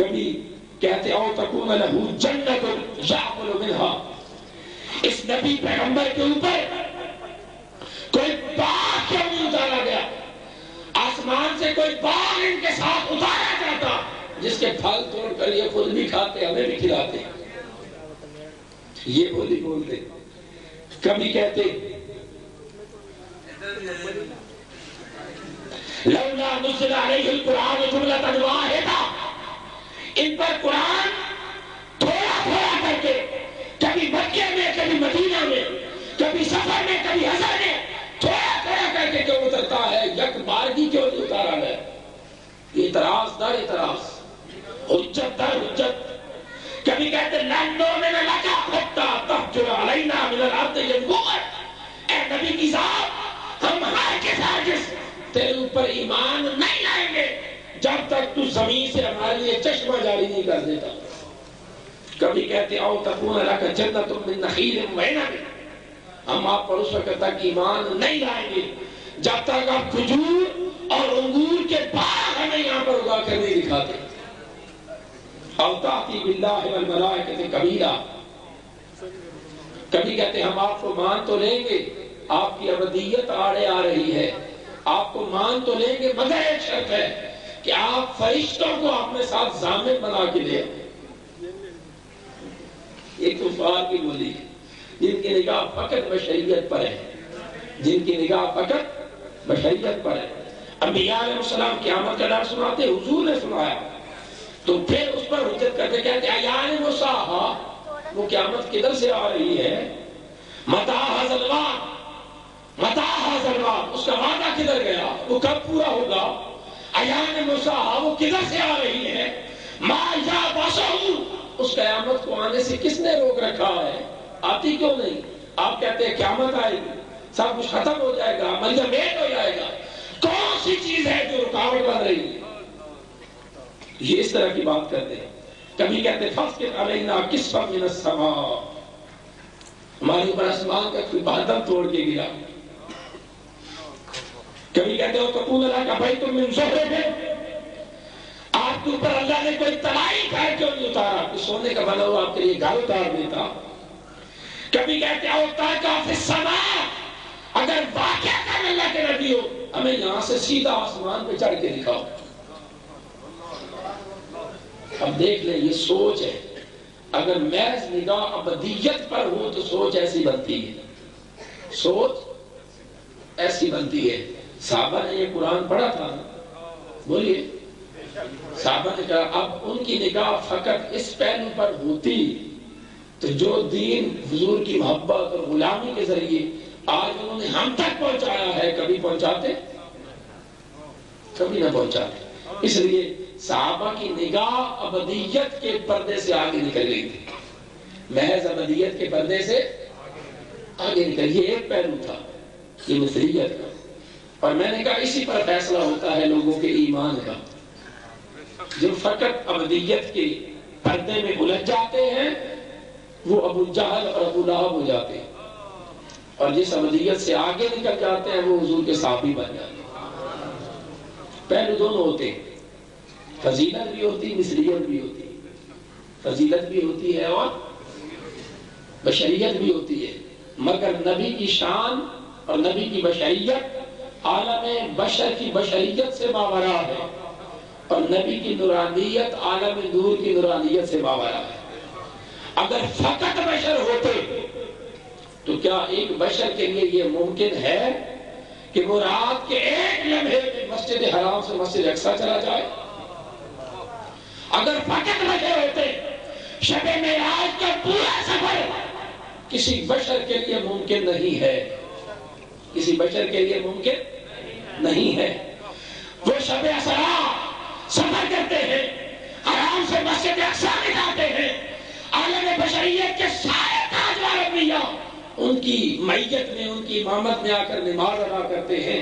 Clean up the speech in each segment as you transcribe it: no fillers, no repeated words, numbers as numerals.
کبھی کہتے او تکون لہو جنت یاکل منہا، اس نبی پیغمبر کے اوپر کوئی باغ کیوں نہیں اتارا گیا؟ آسمان سے کوئی باغ ان کے ساتھ اتارا جاتا جس کے پھل توڑ کر یہ خود بھی کھاتے ہمیں بھی کھلاتے، یہ بولی بولتے۔ کبھی کہتے لولا نزل علیہ القرآن جملۃ واحدہ، ان پر قرآن تھوڑا تھوڑا کر کے کبھی مکے میں کبھی مدینہ میں کبھی سفر میں کبھی حضر میں تھوڑا تھوڑا کر کے کیوں اترتا ہے؟ یک بارگی کیوں نہیں اتارا ہے؟ اعتراض در اعتراض، حجت در حجت۔ کبھی کہتے لن نؤمن لک حتی تفجر علینا من الارض ینبوعا، اے نبی کی ذات ہم ہرگز ہرگز تیرے اوپر ایمان نہیں لائیں گے جب تک تو زمین سے ہمارے لیے چشمہ جاری نہیں کر دیتا۔ کبھی کہتے او تکون لک جنت من نخیل وعنب، ہم آپ پر اس وقت تک ایمان نہیں لائیں گے جب تک آپ کھجور اور انگور کے باغ ہمیں یہاں پر اگا کر نہیں دکھاتے۔ او تأتی باللہ والملائکۃ قبیلا، کبھی کہتے ہم آپ کو مان تو لیں گے، آپ کی ابدیت آڑے آ رہی ہے، آپ کو مان تو لیں گے مگر ایک شرط ہے کہ آپ فرشتوں کو اپنے ساتھ ضامن بنا کے لے آئیں۔ ایک کفار کی بولی ہے جن کی نگاہ فقط بشریت پر ہے، جن کی نگاہ فقط بشریت پر ہے۔ انبیاء علیہ السلام قیامت کا ڈر سناتے، حضور نے سنایا تو پھر اس پر حجت کرتے، کہتے ایان مساحا، وہ قیامت کدھر سے آ رہی ہے؟ متى هذا الوعد، متى هذا الوعد، اس کا وعدہ کدھر گیا؟ وہ کب پورا ہوگا؟ ایان مساحا وہ کدھر سے آ رہی ہے؟ ما یابسہ، اس قیامت کو آنے سے کس نے روک رکھا ہے؟ آتی کیوں نہیں؟ آپ کہتے ہیں قیامت آئے گی، سب کچھ ختم ہو جائے گا، ملجا میٹ ہو جائے گا، کون سی چیز ہے جو رکاوٹ بن رہی ہے؟ یہ اس طرح کی بات کرتے ہیں۔ کبھی کہتے فاسقط علینا کسفا من السماء، ہمارے اوپر آسمان کا کوئی بادل توڑ کے گرا۔ کبھی کہتے ہو تکون لک بیت من زخرف، آپ کے اوپر اللہ نے کوئی طلائی گھر کیوں نہیں اتارا؟ کہ سونے کا بنا ہوا آپ کے لیے گھر اتار دیتا۔ کبھی کہتے ہو تاکا فی السماء، اگر واقعہ کر اللہ کے نبی ہو ہمیں یہاں سے سیدھا آسمان پہ چڑھ کے دکھاؤ۔ اب دیکھ لیں یہ سوچ ہے، اگر محض نگاہ ابدیت پر ہو تو سوچ ایسی بنتی ہے، سوچ ایسی بنتی ہے۔ صحابہ نے یہ قرآن پڑھا تھا، بولیے صحابہ نے کہا اب ان کی نگاہ فقط اس پہلو پر ہوتی تو جو دین حضور کی محبت اور غلامی کے ذریعے آج انہوں نے ہم تک پہنچایا ہے کبھی پہنچاتے؟ کبھی نہ پہنچاتے۔ اس لیے صحابہ کی نگاہ ابدیت کے پردے سے آگے نکل گئی تھی، محض ابدیت کے پردے سے آگے نکل، یہ ایک پہلو تھا یہ مثلیت کا۔ اور میں نے کہا اسی پر فیصلہ ہوتا ہے لوگوں کے ایمان کا۔ جو فقط ابدیت کے پردے میں الجھ جاتے ہیں وہ ابو جہل اور ابو لہب ہو جاتے ہیں، اور جس ابدیت سے آگے نکل جاتے ہیں وہ حضور کے صحابی بن جاتے ہیں۔ پہلو دونوں ہوتے ہیں، فضیلت بھی ہوتی، مثلیت بھی ہوتی، فضیلت بھی ہوتی ہے اور بشریت بھی ہوتی ہے، مگر نبی کی شان اور نبی کی بشریت عالم بشر کی بشریت سے ماورا ہے، اور نبی کی نورانیت عالم نور کی نورانیت سے ماورا ہے۔ اگر فقط بشر ہوتے تو کیا ایک بشر کے لیے یہ ممکن ہے کہ وہ رات کے ایک لمحے میں مسجد حرام سے مسجد اقصی چلا جائے؟ اگر فقط بشر ہوتے شب معراج کا پورا سفر کسی بشر کے لیے ممکن نہیں ہے، کسی بشر کے لیے ممکن نہیں ہے۔ وہ شب اسرا سفر کرتے ہیں، حرام سے مسجد اقصی میں جاتے ہیں، عالم بشریت کے سارے تاجدار انبیاء ان کی میت میں ان کی امامت میں آ کر نماز ادا کرتے ہیں،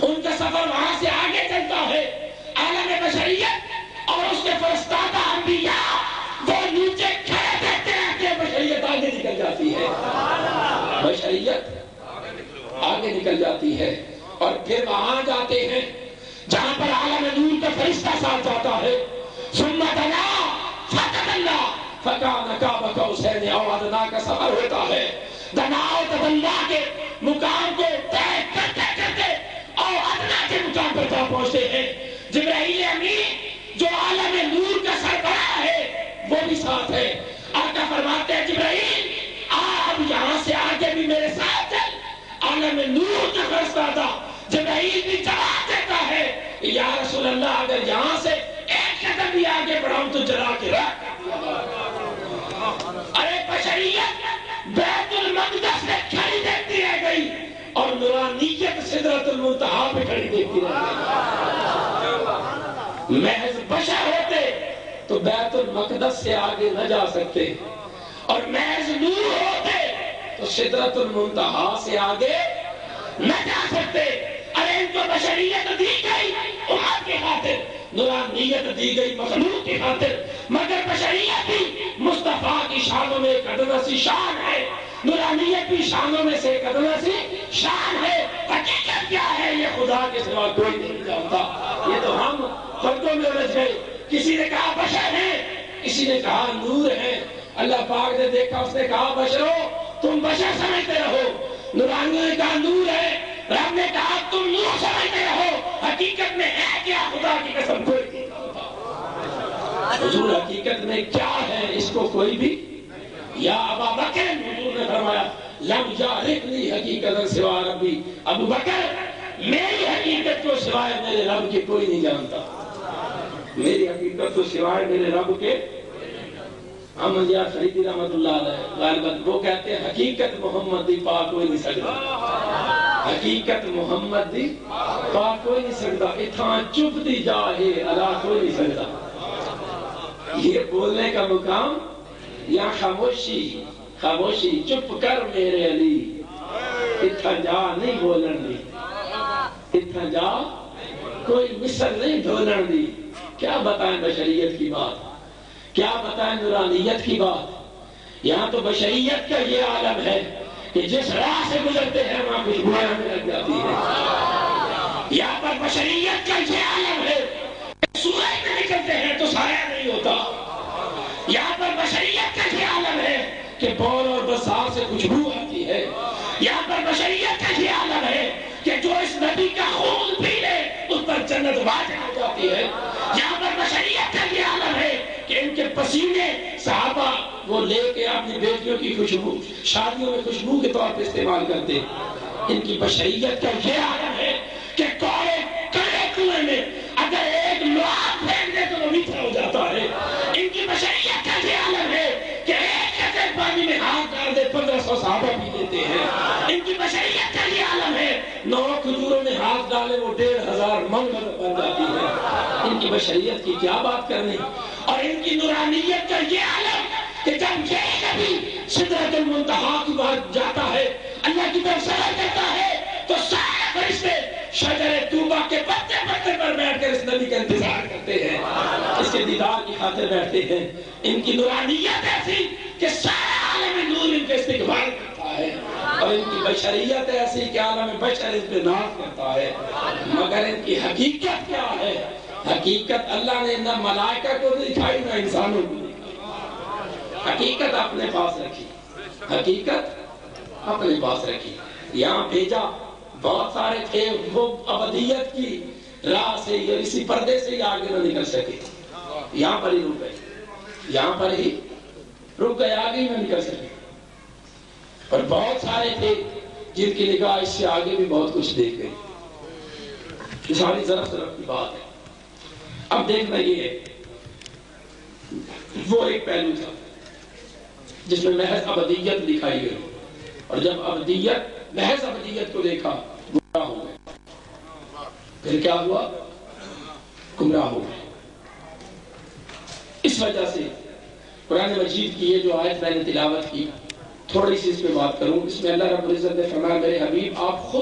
ان کا سفر وہاں سے آگے چلتا ہے، عالم بشریت اور اس کے فرستادہ انبیاء وہ نیچے کھڑے دیکھتے ہیں کہ بشریت آگے نکل جاتی ہے، بشریت آگے نکل جاتی ہے، اور پھر وہاں جاتے ہیں جہاں پر عالم نور کا فرشتہ ساتھ جاتا ہے، ثم تلا فکان قاب قوسین او ادنیٰ کا سفر ہوتا ہے، دنا و تدلی کے مقام کو طے کرتے کرتے او ادنیٰ کے مقام پر جا پہنچتے ہیں۔ جبرائیل امین جو عالم نور کا سربراہ ہے وہ بھی ساتھ ہے۔ آقا فرماتے ہیں جبرائیل اب یہاں سے آگے بھی میرے ساتھ چل۔ عالم نور کا فرشتہ جبرائیل بھی جواب دیتا ہے یا رسول اللہ اگر یہاں سے ایک قدم بھی آگے بڑھاؤں تو جلا کے رکھ۔ ارے بشریت بیت المقدس میں کھڑی دیکھتی رہ گئی اور نورانیت سدرۃ المنتہا پہ کھڑی دیکھتی رہ گئی۔ محض بشر ہوتے تو بیت المقدس سے آگے نہ جا سکتے، اور محض نور ہوتے تو سدرۃ المنتہا سے آگے نہ جا سکتے۔ ارے ان کو بشریت دی گئی امت کی خاطر، نورانیت دی گئی مخلوق کی خاطر، مگر بشریت بھی مصطفیٰ کی شانوں میں ایک ادنا سی شان ہے، نورانیت بھی شانوں میں سے ایک ادنا سی شان ہے۔ حقیقت کیا ہے یہ خدا کے سوا کوئی نہیں جانتا۔ یہ تو ہم فردوں میں الجھ گئے، کسی نے کہا بشر ہے، کسی نے کہا نور ہے۔ اللہ پاک نے دیکھا، اس نے کہا بشرو تم بشر سمجھتے رہو، نورانیوں نے کہا نور ہے، رب نے کہا تم نور سمجھتے رہو، حقیقت میں ہے کیا خدا کی قسم کوئی نہیں جانتا۔ حضور حقیقت میں کیا ہے اس کو کوئی بھی، یا ابا بکر حضور نے فرمایا لم یعرفنی حقیقتا سوا ربی، ابو بکر میری حقیقت کو سوائے میرے رب کے کوئی نہیں جانتا، میری حقیقت کو سوائے میرے رب کے۔ احمد یار فریدی رحمت اللہ علیہ غالباً وہ کہتے ہیں حقیقت محمد دی پاک کوئی نہیں سکتا، حقیقت محمد دی پاک کوئی نہیں سکتا، اتھاں چپ دی جاہے اللہ کوئی نہیں سکتا۔ یہ بولنے کا مقام یا خاموشی، خاموشی چپ کر میرے علی، اتھاں جا نہیں بولن دی، اتھاں جا کوئی مثل نہیں ڈھولن دی۔ کیا بتائیں بشریت کی بات، کیا بتائیں نورانیت کی بات۔ یہاں تو بشریت کا یہ عالم ہے کہ جس راہ سے گزرتے ہیں وہاں خوشبوئیں ہمیں لگ جاتی ہیں۔ یہاں پر بشریت کا یہ عالم ہے کہ سورج میں نکلتے ہیں تو سایہ نہیں ہوتا۔ یہاں پر بشریت کا یہ عالم ہے کہ بول اور بسار سے خوشبو آتی ہے۔ یہاں پر بشریت کا یہ عالم ہے کہ جو اس نبی کا خون پی لے اس پر جنت واجب ہو جاتی ہے۔ یہاں پر بشریت کا یہ عالم ہے کہ ان کے پسینے صحابہ وہ لے کے اپنی بیٹیوں کی خوشبو شادیوں میں خوشبو کے طور پر استعمال کرتے۔ ان کی بشریت کا یہ عالم ہے کہ کوڑے کڑے کنویں میں اگر ایک لعاب پھینک دے تو وہ میٹھا ہو جاتا ہے۔ ان کی بشریت کا یہ عالم ہے کہ ایک قطرے پانی میں ہاتھ ڈال دے 1500 صحابہ پی لیتے ہیں۔ ان کی بشریت کا یہ عالم ہے 9 کھجوروں میں ہاتھ ڈالے وہ 1500 من بن جاتی ہے۔ ان کی بشریت کی کیا بات کرنی، اور ان کی نورانیت کا یہ عالم کہ جب یہ نبی سدرۃ المنتہا کی بات جاتا ہے، اللہ کی طرف سفر کرتا ہے تو سارے فرشتے شجر طوبہ کے پتے پتے پر بیٹھ کر اس نبی کا انتظار کرتے ہیں، اس کے دیدار کی خاطر بیٹھتے ہیں۔ ان کی نورانیت ایسی کہ سارا عالم نور ان کے استقبال کرتا ہے، اور ان کی بشریت ایسی کہ عالم بشر اس پہ ناز کرتا ہے۔ مگر ان کی حقیقت کیا ہے؟ حقیقت اللہ نے نہ ملائکہ کو دکھائی نہ انسانوں کو دکھائی، حقیقت اپنے پاس رکھی، حقیقت اپنے پاس رکھی۔ یہاں بھیجا بہت سارے تھے، وہ ابدیت کی راہ سے یا اسی پردے سے ہی آگے نہ نکل سکے، یہاں پر ہی رک گئے، یہاں پر ہی رک گئے، آگے ہی نہ نکل سکے۔ اور بہت سارے تھے جن کی نگاہ اس سے آگے بھی بہت کچھ دیکھ گئی۔ یہ ساری ضرب کی بات ہے۔ اب دیکھنا یہ ہے، وہ ایک پہلو تھا جس میں محض ابدیت دکھائی گئی، اور جب ابدیت محض ابدیت کو دیکھا گمراہ ہو گئے۔ پھر کیا ہوا؟ گمراہ ہو گئے۔ اس وجہ سے قرآن مجید کی یہ جو آیت میں نے تلاوت کی، تھوڑی سی اس پہ بات کروں۔ اس میں اللہ رب العزت نے فرمایا میرے حبیب آپ خود